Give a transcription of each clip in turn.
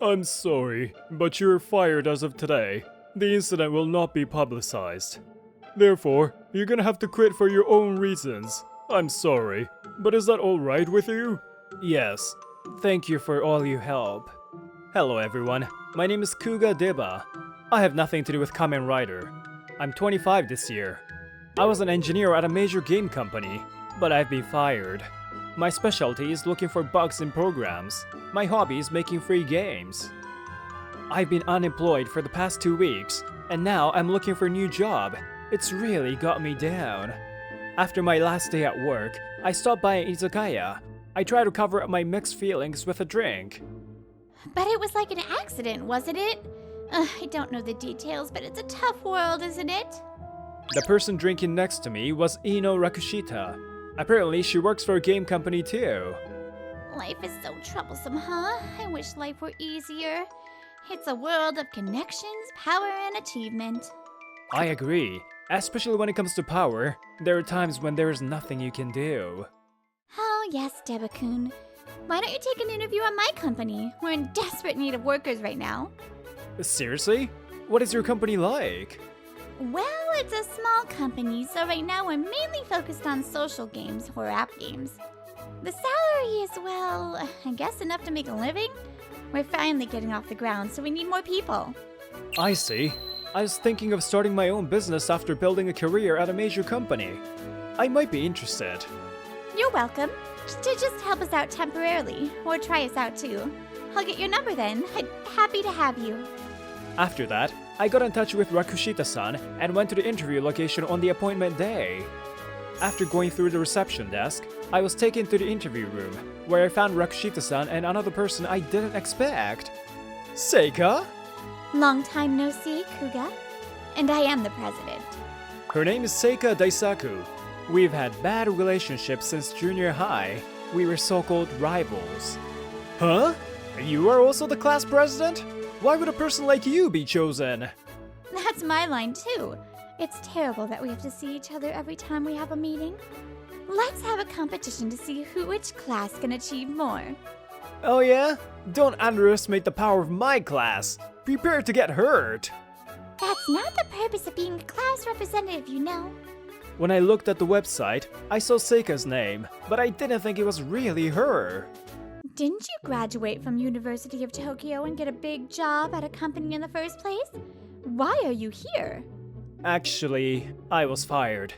I'm sorry, but you're fired as of today. The incident will not be publicized. Therefore, you're gonna have to quit for your own reasons. I'm sorry, but is that alright with you? Yes. Thank you for all your help. Hello everyone, my name is Kuga Deba. I have nothing to do with Kamen Rider. I'm 25 this year. I was an engineer at a major game company, but I've been fired. My specialty is looking for bugs in programs. My hobby is making free games. I've been unemployed for the past 2 weeks, and now I'm looking for a new job. It's really got me down. After my last day at work, I stopped by an izakaya. I try to cover up my mixed feelings with a drink. But it was like an accident, wasn't it? I don't know the details, but it's a tough world, isn't it? The person drinking next to me was Ino Rakushita. Apparently, she works for a game company too. Life is so troublesome, huh? I wish life were easier. It's a world of connections, power, and achievement. I agree. Especially when it comes to power, there are times when there is nothing you can do. Oh, yes, Deba-kun. Why don't you take an interview at my company? We're in desperate need of workers right now. Seriously? What is your company like? Well, it's a small company, so right now we're mainly focused on social games or app games. The salary is, well, I guess enough to make a living? We're finally getting off the ground, so we need more people. I see. I was thinking of starting my own business after building a career at a major company. I might be interested. You're welcome. To just help us out temporarily, or try us out too. I'll get your number then. I'm happy to have you. After that, I got in touch with Rakushita-san and went to the interview location on the appointment day. After going through the reception desk, I was taken to the interview room, where I found Rakushita-san and another person I didn't expect. Seika? Long time no see, Kuga. And I am the president. Her name is Seika Daisaku. We've had bad relationships since junior high. We were so-called rivals. Huh? You are also the class president? Why would a person like you be chosen? That's my line too. It's terrible that we have to see each other every time we have a meeting. Let's have a competition to see which class can achieve more. Oh yeah? Don't underestimate the power of my class. Prepare to get hurt. That's not the purpose of being a class representative, you know. When I looked at the website, I saw Seika's name, but I didn't think it was really her. Didn't you graduate from University of Tokyo and get a big job at a company in the first place? Why are you here? Actually, I was fired.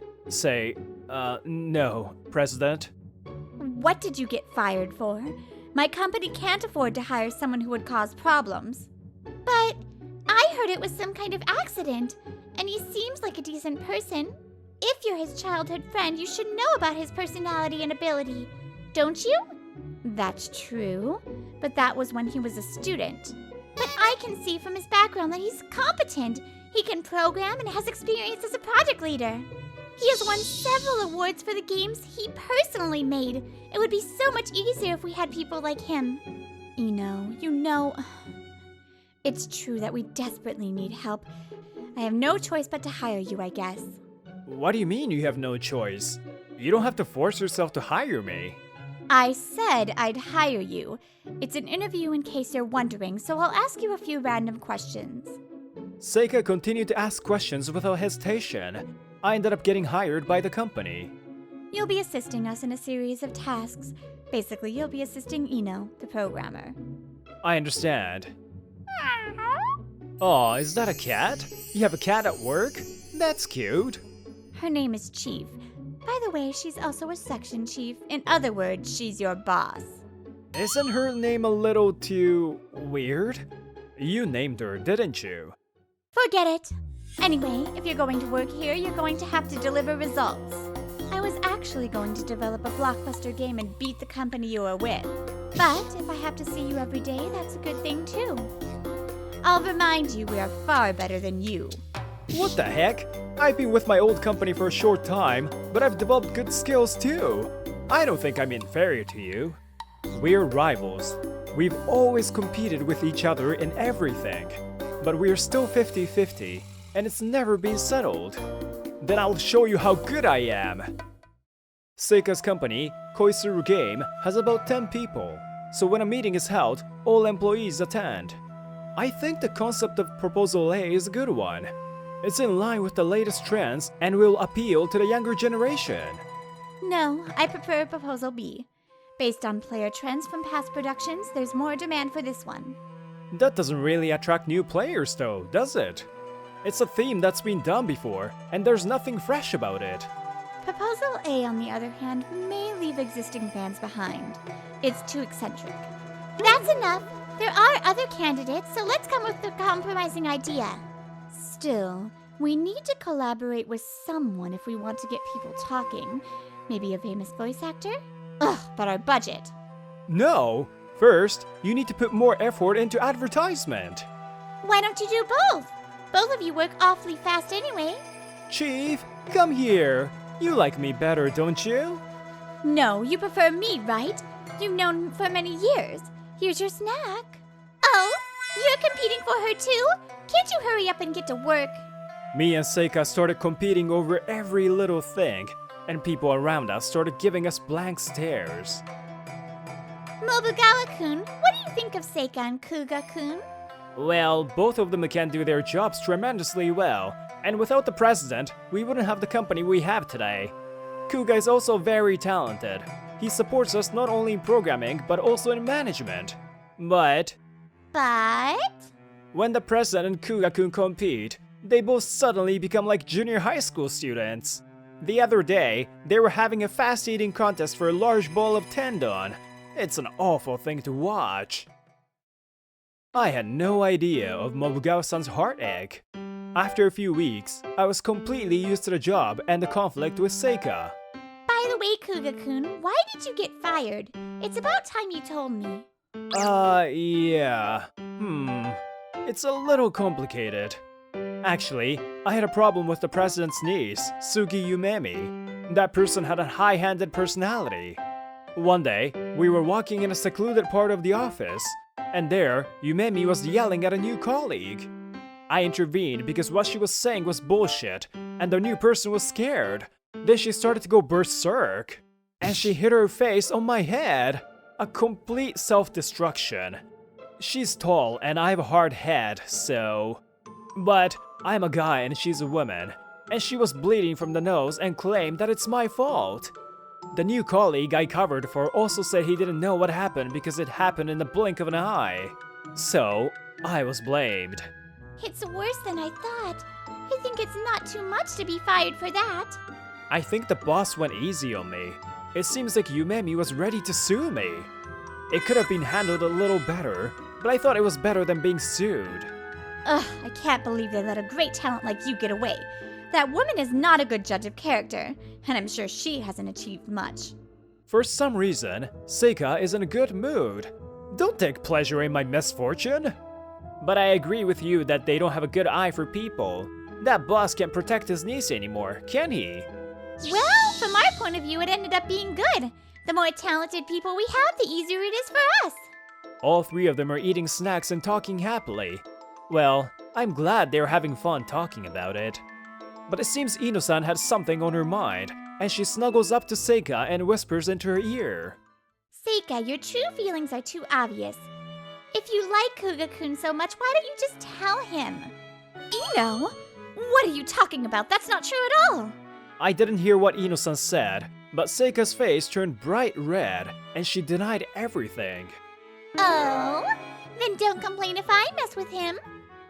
No, President. What did you get fired for? My company can't afford to hire someone who would cause problems. But I heard it was some kind of accident, and he seems like a decent person. If you're his childhood friend, you should know about his personality and ability, don't you? That's true, but that was when he was a student. But I can see from his background that he's competent. He can program and has experience as a project leader. He has won several awards for the games he personally made. It would be so much easier if we had people like him. You know, it's true that we desperately need help. I have no choice but to hire you, I guess. What do you mean you have no choice? You don't have to force yourself to hire me. I said I'd hire you. It's an interview in case you're wondering, so I'll ask you a few random questions. Seika continued to ask questions without hesitation. I ended up getting hired by the company. You'll be assisting us in a series of tasks. Basically, you'll be assisting Ino, the programmer. I understand. Aw, is that a cat? You have a cat at work? That's cute. Her name is Chief. By the way, she's also a section chief. In other words, she's your boss. Isn't her name a little too weird? You named her, didn't you? Forget it. Anyway, if you're going to work here, you're going to have to deliver results. I was actually going to develop a blockbuster game and beat the company you were with. But if I have to see you every day, that's a good thing too. I'll remind you we are far better than you. What the heck? I've been with my old company for a short time, but I've developed good skills too. I don't think I'm inferior to you. We're rivals. We've always competed with each other in everything. But we're still 50-50, and it's never been settled. Then I'll show you how good I am. Seika's company, Koisuru Game, has about 10 people. So when a meeting is held, all employees attend. I think the concept of Proposal A is a good one. It's in line with the latest trends and will appeal to the younger generation. No, I prefer Proposal B. Based on player trends from past productions, there's more demand for this one. That doesn't really attract new players though, does it? It's a theme that's been done before, and there's nothing fresh about it. Proposal A, on the other hand, may leave existing fans behind. It's too eccentric. That's enough! There are other candidates, so let's come with a compromising idea. Still, we need to collaborate with someone if we want to get people talking. Maybe a famous voice actor? Ugh, but our budget. No! First, you need to put more effort into advertisement. Why don't you do both? Both of you work awfully fast anyway. Chief, come here. You like me better, don't you? No, you prefer me, right? You've known for many years. Here's your snack. Oh, you're competing for her too? Can't you hurry up and get to work? Me and Seika started competing over every little thing, and people around us started giving us blank stares. Mobugawa-kun, what do you think of Seika and Kuga-kun? Well, both of them can do their jobs tremendously well, and without the president, we wouldn't have the company we have today. Kuga is also very talented. He supports us not only in programming, but also in management. But when the president and Kuga-kun compete, they both suddenly become like junior high school students. The other day, they were having a fast-eating contest for a large ball of tendon. It's an awful thing to watch. I had no idea of Mobugawa-san's heartache. After a few weeks, I was completely used to the job and the conflict with Seika. By the way, Kuga-kun, why did you get fired? It's about time you told me. Yeah. It's a little complicated. Actually, I had a problem with the president's niece, Sugi Yumemi. That person had a high-handed personality. One day, we were walking in a secluded part of the office, and there, Yumemi was yelling at a new colleague. I intervened because what she was saying was bullshit, and the new person was scared. Then she started to go berserk, and she hit her face on my head. A complete self-destruction. She's tall and I have a hard head, so... But I'm a guy and she's a woman, and she was bleeding from the nose and claimed that it's my fault. The new colleague I covered for also said he didn't know what happened because it happened in the blink of an eye. So, I was blamed. It's worse than I thought. I think it's not too much to be fired for that. I think the boss went easy on me. It seems like Yumemi was ready to sue me. It could have been handled a little better, but I thought it was better than being sued. Ugh, I can't believe they let a great talent like you get away. That woman is not a good judge of character, and I'm sure she hasn't achieved much. For some reason, Seika is in a good mood. Don't take pleasure in my misfortune. But I agree with you that they don't have a good eye for people. That boss can't protect his niece anymore, can he? Well, from our point of view, it ended up being good. The more talented people we have, the easier it is for us. All three of them are eating snacks and talking happily. Well, I'm glad they're having fun talking about it. But it seems Ino-san had something on her mind, and she snuggles up to Seika and whispers into her ear. Seika, your true feelings are too obvious. If you like Kuga-kun so much, why don't you just tell him? Ino? What are you talking about? That's not true at all. I didn't hear what Ino-san said, but Seika's face turned bright red, and she denied everything. Oh? Then don't complain if I mess with him.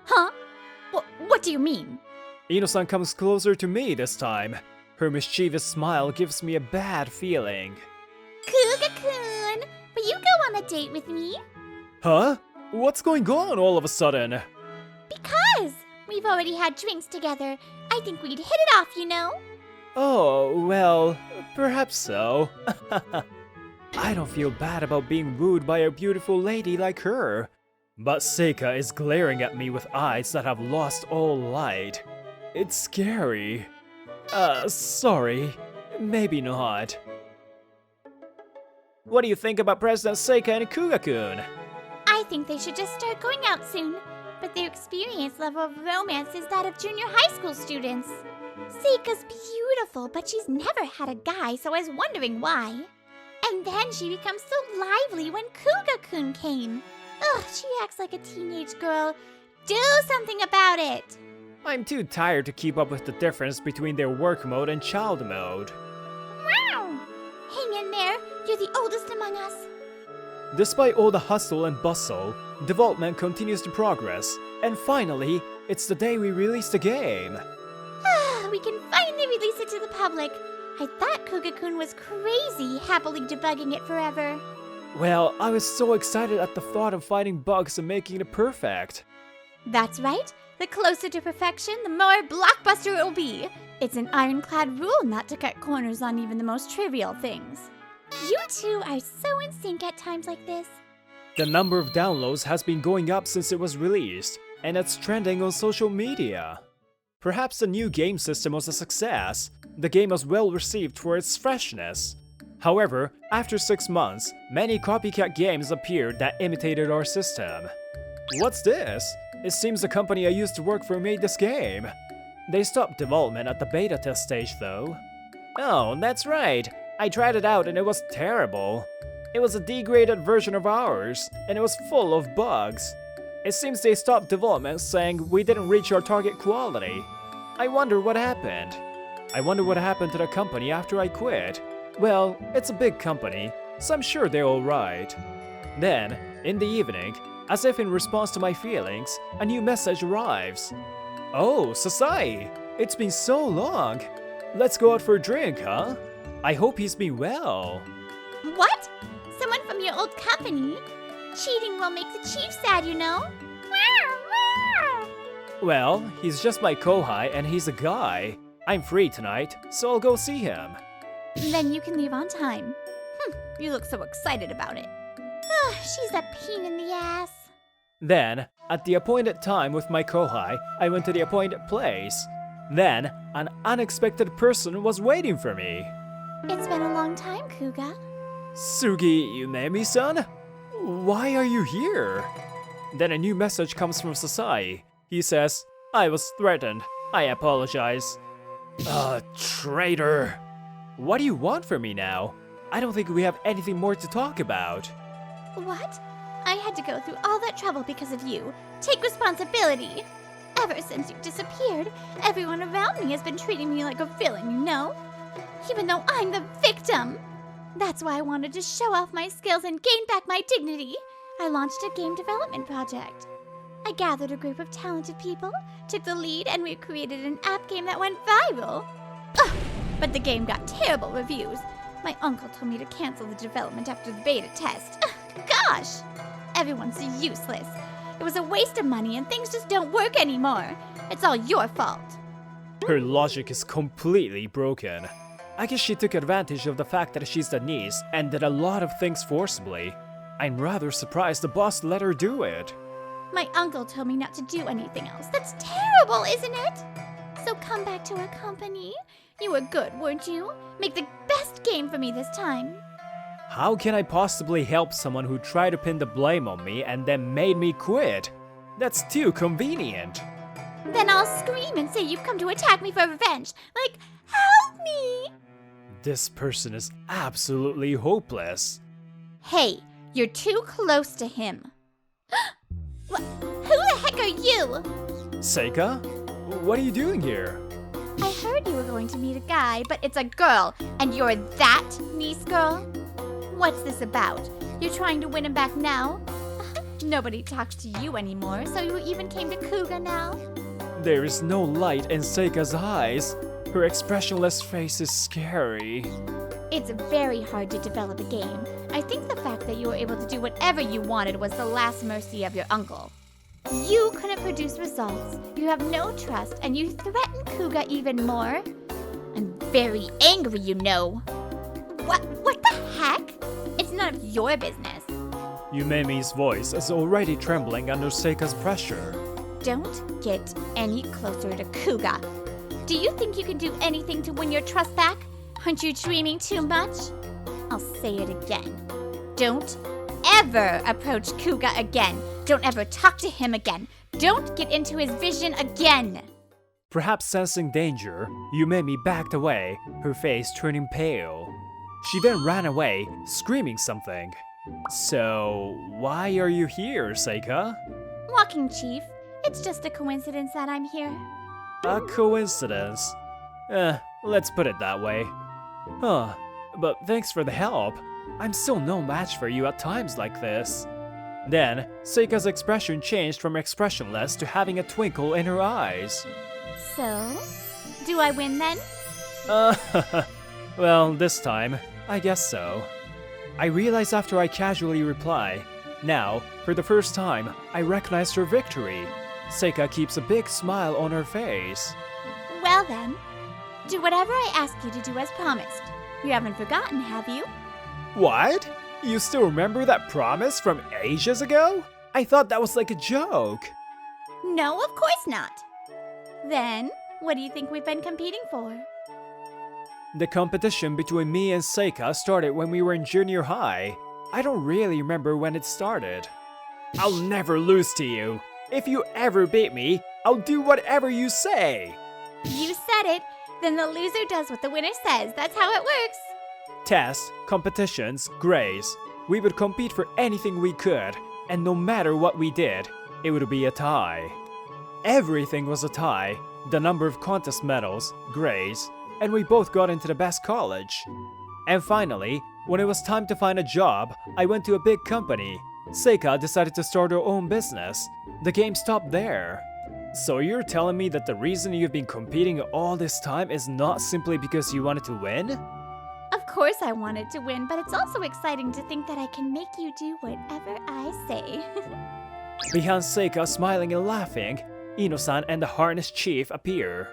Huh? What do you mean? Ino-san comes closer to me this time. Her mischievous smile gives me a bad feeling. Kuga-kun, will you go on a date with me? Huh? What's going on all of a sudden? Because we've already had drinks together. I think we'd hit it off, you know? Oh, well, perhaps so. I don't feel bad about being wooed by a beautiful lady like her. But Seika is glaring at me with eyes that have lost all light. It's scary. Sorry. Maybe not. What do you think about President Seika and Kuga-kun? I think they should just start going out soon. But their experience level of romance is that of junior high school students. Seika's beautiful, but she's never had a guy, so I was wondering why. And then she becomes so lively when Kuga-kun came. Ugh, she acts like a teenage girl. Do something about it! I'm too tired to keep up with the difference between their work mode and child mode. Wow! Hang in there, you're the oldest among us. Despite all the hustle and bustle, development continues to progress, and finally, it's the day we release the game. We can finally release it to the public. I thought Kuga-kun was crazy, happily debugging it forever. Well, I was so excited at the thought of finding bugs and making it perfect. That's right. The closer to perfection, the more blockbuster it will be. It's an ironclad rule not to cut corners on even the most trivial things. You two are so in sync at times like this. The number of downloads has been going up since it was released, and it's trending on social media. Perhaps the new game system was a success. The game was well received for its freshness. However, after 6 months, many copycat games appeared that imitated our system. What's this? It seems the company I used to work for made this game. They stopped development at the beta test stage though. Oh, that's right. I tried it out and it was terrible. It was a degraded version of ours, and it was full of bugs. It seems they stopped development saying we didn't reach our target quality. I wonder what happened. I wonder what happened to the company after I quit. Well, it's a big company, so I'm sure they're alright. Then, in the evening, as if in response to my feelings, a new message arrives. Oh, Sasai! It's been so long! Let's go out for a drink, huh? I hope he's been well. What? Someone from your old company? Cheating will make the chief sad, you know? Well, he's just my kohai and he's a guy. I'm free tonight, so I'll go see him. Then you can leave on time. You look so excited about it. She's a pain in the ass. Then, at the appointed time with my kohai, I went to the appointed place. Then, an unexpected person was waiting for me. It's been a long time, Kuga. Sugi Yumemi-san? Why are you here? Then a new message comes from Sasai. He says, I was threatened. I apologize. Traitor. What do you want from me now? I don't think we have anything more to talk about. What? I had to go through all that trouble because of you. Take responsibility. Ever since you disappeared, everyone around me has been treating me like a villain, you know? Even though I'm the victim. That's why I wanted to show off my skills and gain back my dignity. I launched a game development project. I gathered a group of talented people, took the lead, and we created an app game that went viral. But the game got terrible reviews. My uncle told me to cancel the development after the beta test. Gosh! Everyone's useless. It was a waste of money and things just don't work anymore. It's all your fault. Her logic is completely broken. I guess she took advantage of the fact that she's the niece and did a lot of things forcibly. I'm rather surprised the boss let her do it. My uncle told me not to do anything else. That's terrible, isn't it? So come back to our company. You were good, weren't you? Make the best game for me this time. How can I possibly help someone who tried to pin the blame on me and then made me quit? That's too convenient. Then I'll scream and say you've come to attack me for revenge. Like, help me! This person is absolutely hopeless. Hey, you're too close to him. Who the heck are you? Seika? What are you doing here? I heard you were going to meet a guy, but it's a girl, and you're that niece girl? What's this about? You're trying to win him back now? Nobody talks to you anymore, so you even came to Kuga now? There is no light in Seika's eyes. Her expressionless face is scary. It's very hard to develop a game. I think the fact that you were able to do whatever you wanted was the last mercy of your uncle. You couldn't produce results, you have no trust, and you threaten Kuga even more. I'm very angry, you know. What the heck? It's none of your business. Yumemi's voice is already trembling under Seika's pressure. Don't get any closer to Kuga. Do you think you can do anything to win your trust back? Aren't you dreaming too much? I'll say it again. Don't ever approach Kuga again. Don't ever talk to him again. Don't get into his vision again. Perhaps sensing danger, Yumemi backed away, her face turning pale. She then ran away, screaming something. So, why are you here, Seika? Walking, Chief. It's just a coincidence that I'm here. A coincidence? Let's put it that way. Huh, but thanks for the help. I'm still no match for you at times like this. Then, Seika's expression changed from expressionless to having a twinkle in her eyes. So, do I win then? Well, this time, I guess so. I realize after I casually reply. Now, for the first time, I recognize her victory. Seika keeps a big smile on her face. Well then, do whatever I ask you to do as promised. You haven't forgotten, have you? What? You still remember that promise from ages ago? I thought that was like a joke. No, of course not. Then, what do you think we've been competing for? The competition between me and Seika started when we were in junior high. I don't really remember when it started. I'll never lose to you. If you ever beat me, I'll do whatever you say. You said it, then the loser does what the winner says. That's how it works. Tests, competitions, grades. We would compete for anything we could, and no matter what we did, it would be a tie. Everything was a tie. The number of contest medals, grades, and we both got into the best college. And finally, when it was time to find a job, I went to a big company. Seika decided to start her own business. The game stopped there. So you're telling me that the reason you've been competing all this time is not simply because you wanted to win? Of course I wanted to win, but it's also exciting to think that I can make you do whatever I say. Behind Seika smiling and laughing, Ino-san and the harness chief appear.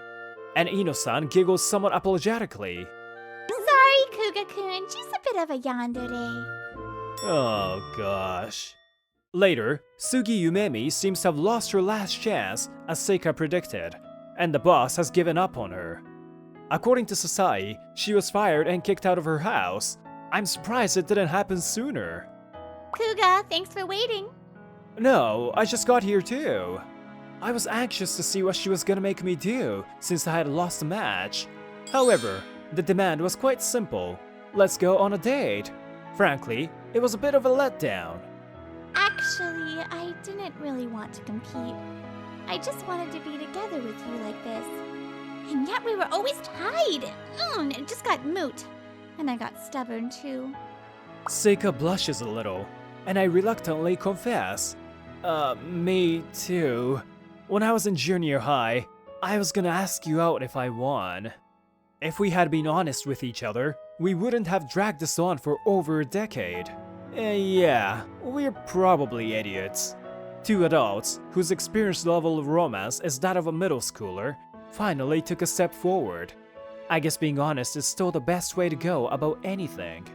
And Ino-san giggles somewhat apologetically. Sorry, Kuga-kun, just a bit of a yandere. Oh gosh. Later, Sugi Yumemi seems to have lost her last chance, as Seika predicted, and the boss has given up on her. According to Sasai, she was fired and kicked out of her house. I'm surprised it didn't happen sooner. Kuga, thanks for waiting. No, I just got here too. I was anxious to see what she was gonna make me do, since I had lost the match. However, the demand was quite simple. Let's go on a date. Frankly, it was a bit of a letdown. Actually, I didn't really want to compete. I just wanted to be together with you like this. And yet we were always tied. It just got moot. And I got stubborn too. Seika blushes a little, and I reluctantly confess. Me too. When I was in junior high, I was gonna ask you out if I won. If we had been honest with each other, we wouldn't have dragged this on for over a decade. Yeah, we're probably idiots. Two adults, whose experience level of romance is that of a middle schooler, finally took a step forward. I guess being honest is still the best way to go about anything.